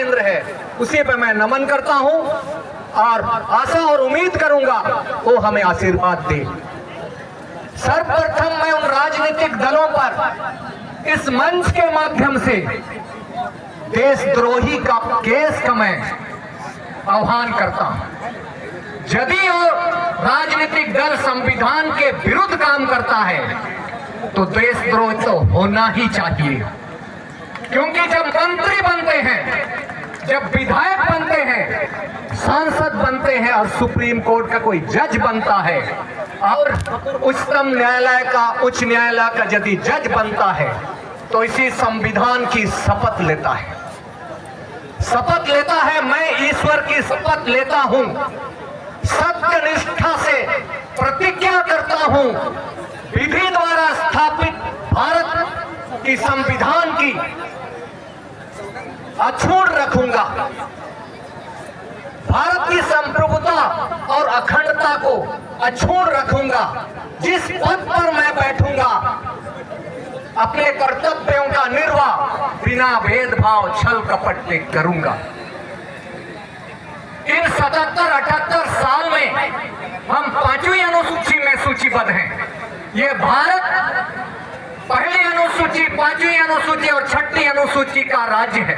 केंद्र है, उसी पे मैं नमन करता हूं और आशा और उम्मीद करूंगा वो हमें आशीर्वाद दे। सर्वप्रथम मैं उन राजनीतिक दलों पर इस मंच के माध्यम से देशद्रोही का केस का मैं आह्वान करता हूं। यदि और राजनीतिक दल संविधान के विरुद्ध काम करता है तो देशद्रोह तो होना ही चाहिए, क्योंकि जब मंत्री बनते हैं, जब विधायक बनते हैं, सांसद बनते हैं और सुप्रीम कोर्ट का कोई जज बनता है और उच्चतम न्यायालय का, उच्च न्यायालय का यदि जज बनता है तो इसी संविधान की शपथ लेता है। शपथ लेता है, मैं ईश्वर की शपथ लेता हूं, सत्यनिष्ठा से प्रतिज्ञा करता हूं, विधि द्वारा स्थापित भारत की संविधान की अक्षुण्ण रखूंगा, भारत की संप्रभुता और अखंडता को अक्षुण्ण रखूंगा। जिस पद पर मैं बैठूंगा अपने कर्तव्यों का निर्वाह बिना भेदभाव छल कपट के करूंगा। इन 77-78 साल में हम 5वीं अनुसूची में सूचीबद्ध हैं। ये भारत पहली अनुसूची, 5वीं अनुसूची और 6ठी अनुसूची का राज्य है।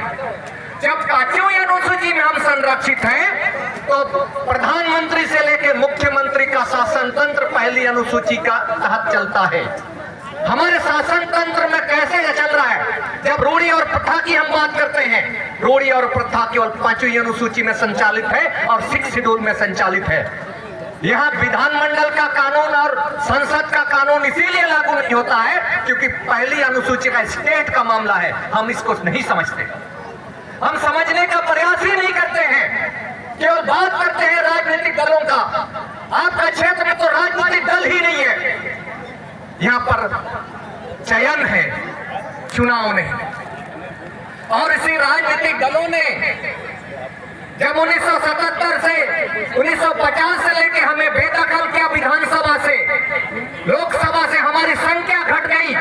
जब 5वीं अनुसूची में हम संरक्षित हैं तो प्रधानमंत्री से लेकर मुख्यमंत्री का शासन तंत्र पहली अनुसूची का तहत चलता है। हमारे शासन तंत्र में कैसे चल रहा है? जब रूढ़ी और प्रथा की हम बात करते हैं, रूढ़ी और प्रथा केवल 5वीं अनुसूची में संचालित है और 6 शेड्यूल में संचालित है। यहाँ विधानमंडल का कानून और संसद का कानून इसीलिए लागू नहीं होता है क्योंकि पहली अनुसूची का स्टेट का मामला है। हम इसको नहीं समझते, हम समझने का प्रयास ही नहीं करते हैं, केवल बात करते हैं राजनीतिक दलों का। आपका क्षेत्र में तो राजनीतिक दल ही नहीं है, यहाँ पर चयन है, चुनाव नहीं। और इसी राजनीतिक दलों ने जब 1977 से 1950 से लेके हमें बेदखल किया, विधानसभा से, लोकसभा से हमारी संख्या घट गई,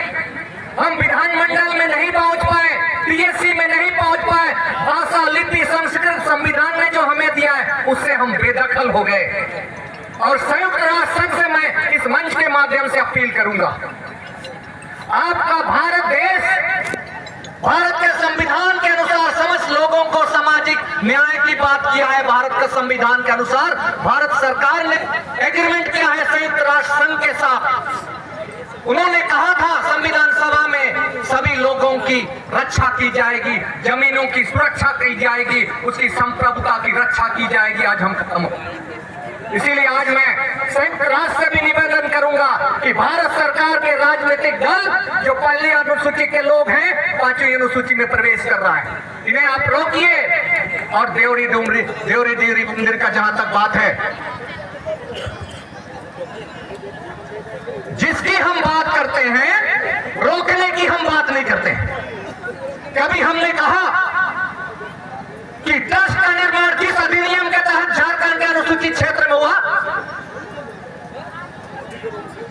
हम विधानमंडल में नहीं पहुंच पाए, पीएससी में नहीं पहुंच पाए, भाषा, लिपि, संस्कृत संविधान ने जो हमें दिया है उससे हम बेदखल हो गए। और संयुक्त राष्ट्र संघ से मैं इस मंच के माध्यम से अपील करूंगा, आपका भारत देश भारत के संविधान के अनुसार समस्त लोगों को सामाजिक न्याय की बात किया है। भारत के संविधान के अनुसार भारत सरकार ने एग्रीमेंट किया है संयुक्त राष्ट्र संघ के साथ। उन्होंने कहा था संविधान सभा में सभी लोगों की रक्षा की जाएगी, जमीनों की सुरक्षा की जाएगी, उसकी संप्रभुता की रक्षा की जाएगी। आज हम खत्म हो, इसीलिए आज मैं संयुक्त राष्ट्र से भी निवेदन करूंगा कि भारत सरकार के राजनीतिक दल जो पहली अनुसूची के लोग हैं 5वीं अनुसूची में प्रवेश कर रहा है, इन्हें आप रोकिए। और देवरी देवरी मंदिर का जहां तक बात है, जिसकी हम बात करते हैं, रोकने की हम बात नहीं करते। कभी हमने कहा कि ट्रस्ट का निर्माण किस अधिनियम के तहत झारखंड के अनुसूचित क्षेत्र में हुआ?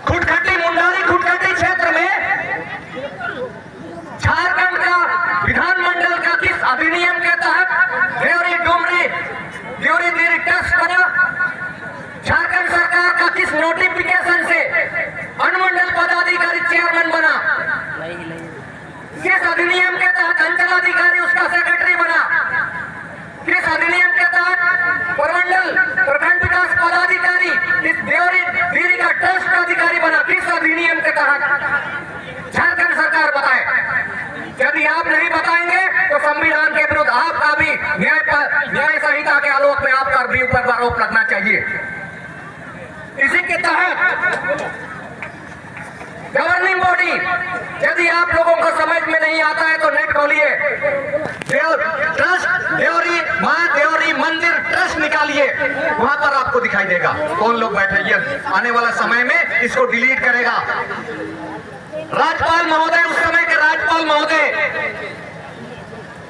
खुटखटी मुंडारी खुटखटी क्षेत्र में झारखंड का विधानमंडल का किस अधिनियम के तहत देवरी देवरी ट्रस्ट बना? झारखंड सरकार का किस नोटिफिकेशन से अनुमंडल पदाधिकारी चेयरमैन बना? किस अधिनियम के तहत अंचलाधिकारी उसका सेक्रेटरी बना? किस अधिनियम के तहत प्रमंडल प्रखंड विकास पदाधिकारी इस देवरी का ट्रस्ट का अधिकारी बना? किस अधिनियम के तहत? झारखंड सरकार बताए। यदि आप नहीं बताएंगे तो संविधान के विरुद्ध आपका भी न्याय संहिता के आलोक में आपका भी ऊपर आरोप लगना चाहिए। इसी के तहत गवर्निंग बॉडी, यदि आप लोगों को समझ में नहीं आता है तो नेट खोलिए, ट्रस्ट देवरी मां देवरी मंदिर ट्रस्ट निकालिए, वहां पर आपको दिखाई देगा कौन लोग बैठे। ये आने वाला समय में इसको डिलीट करेगा। राज्यपाल महोदय, उस समय के राज्यपाल महोदय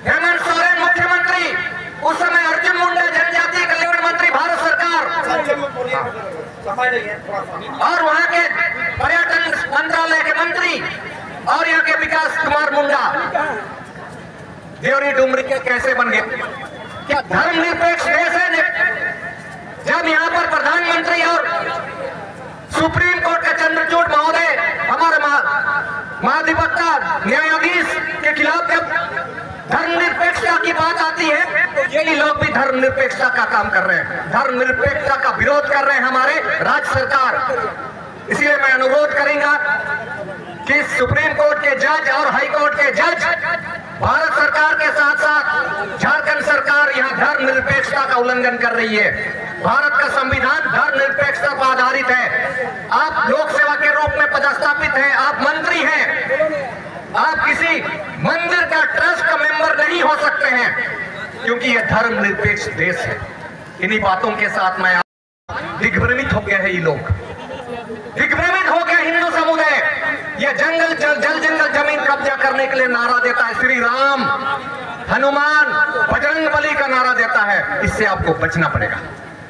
हेमंत सोरेन मुख्यमंत्री, उस समय अर्जुन मुंडा जनजातीय कल्याण मंत्री भारत सरकार, और वहां के पर्यटन मंत्रालय के मंत्री और यहाँ के विकास कुमार मुंडा, देवरी डुमरी के कैसे बन गया? क्या धर्मनिरपेक्ष देश है जब यहाँ पर प्रधानमंत्री और सुप्रीम कोर्ट का चंद्रचूड़ महोदय हमारे महाधिवक्ता न्यायाधीश के खिलाफ जब धर्मनिरपेक्षता की बात आती है तो यही लोग भी धर्मनिरपेक्षता का काम कर रहे हैं, धर्मनिरपेक्षता का विरोध कर रहे हैं हमारे राज्य सरकार। इसलिए मैं अनुरोध करूंगा कि सुप्रीम कोर्ट के जज और हाई कोर्ट के जज भारत सरकार के साथ साथ झारखंड सरकार यहाँ धर्मनिरपेक्षता का उल्लंघन कर रही है। भारत का संविधान धर्मनिरपेक्षता पर आधारित है। आप लोक सेवा के रूप में पदस्थापित हैं, आप मंत्री हैं, आप किसी मंदिर का ट्रस्ट का मेंबर नहीं हो सकते हैं, क्योंकि यह धर्मनिरपेक्ष देश है। इन्हीं बातों के साथ मैं दिग्भ्रमित हो गया है, ये लोग दिग्भ्रमित हो गया हिंदू समुदाय। यह जल जंगल जमीन कब्जा करने के लिए नारा देता है, श्री राम, हनुमान, बजरंग बली का नारा देता है। इससे आपको बचना पड़ेगा।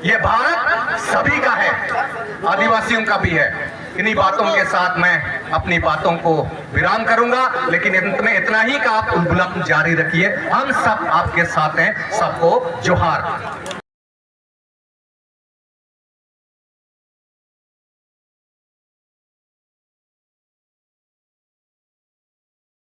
यह भारत सभी का है, आदिवासियों का भी है। इन्हीं बातों के साथ मैं अपनी बातों को विराम करूंगा, लेकिन अंत में इतना ही कि आप बुलंद जारी रखिए। हम सब आपके साथ हैं। सबको जोहार।